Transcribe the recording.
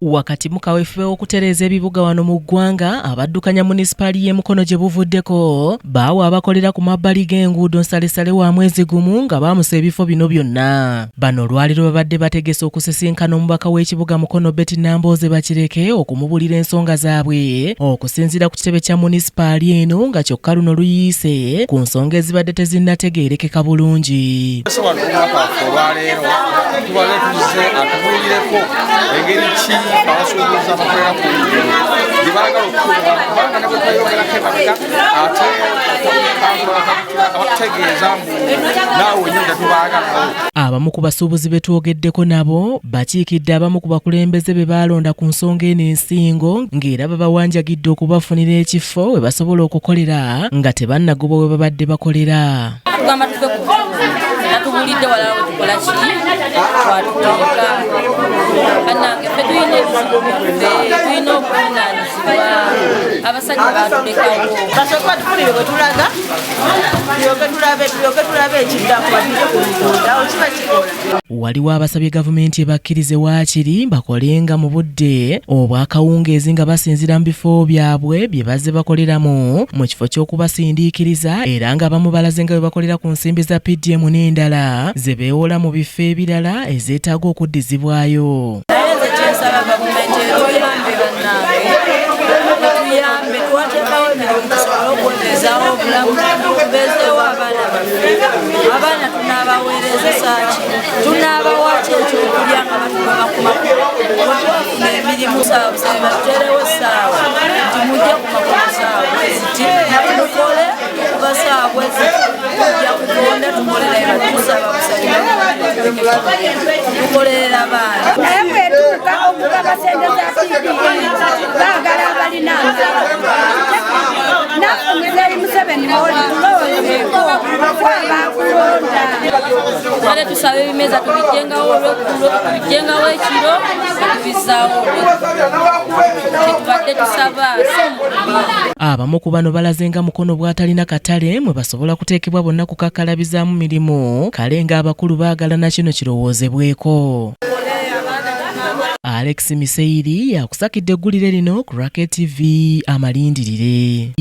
Wakati mukaweefube okutereeza ebibuga wano mu ggwanga, abaddukanya munisipaali y'e Mukono gye buvuddeko baawa abakolera ku mabbali g'enguudo nsalesale wa mwezi gumu nga baamusa ebifo bino byonna. Bano olwaliro babadde bategese okusisinkana omubaka w'ekibuga Mukono Betty Nambooze Bakireke okumubulira ensonga zaabwe okusinziira ku kitebe kya munisipaali eno nga kyokka luno luyiise ku nsonga ezibadde tezinnategeerekeka bulungi. abasuubuza bakolera ku gye baagala okukuba kubanga ne bwe twayongerako emabega ate abategeeza mbu naawe wenyini tetubaagalawo. Abamu ku basuubuzi be twogeddeko nabo bakiikidde abamu ku bakulembeze be baalonda ku nsonga eno ensingo ng'era babawanjagidde okubafunira ekifo we basobola okukolera nga tebannagoba we babadde bakolera. Tugamba tuve ku natubulidde walala we tukola ki twatuteeka bannange ffe tulina ebizibu byaffe tulina okuvunaanyizibwa abasajja baatulekawo basooka tufulire bwe tulaga tulyoke tulabe ekiddako batuje ku luguudo awo kiba kikola. Waliwo abasabye gavumenti ebakkirize waakiri bakolenga mu budde obwakawungeezi nga basinzira mu bifo byabwe bye bazze bakoleramu mu kifo ky'okubasindiikiriza era nga abamu balaze nga bwe bakolera ku nsimbi za PDM n'endala ze beewola mu bifo ebirala ezeetaaga okuddizibwayo. naye nze kyensaba gavumenti etuyambe bannange etuyambe twateekawo emirimu tusobole okwebeezaawo obulamu tubeezeewo abaana baffe abaana tunaabaweereza ki tunaabawaki ekyokulya nga batugaba ku makubo wabafuna emirimu saabusabe batuteerewo essaawa nti mujje ku makubo saawa ziti mukole kuba saawa ziti tujja kutonda tukolera tusaba busabira tukolerera abaana naye bwetuuka okugaba sente za PPE baagala abalina nafumizeeyi Museveni olitulonzeeko kwabakulonda kale tusaba ebimeza tubijjengawo olwekkulo tubijjengawo ekiro tubizaawo kyetubadde tusaba. Abamu ku bano balaze nga Mukono bw'atalina katale mwe basobola kuteekebwa bonna kukakalabizaamu mirimu kale ng'abakulu baagala na kino kirowoozebweko. Alex Miseiri yakusakidde eggulire lino ku Racket TV amalindirire.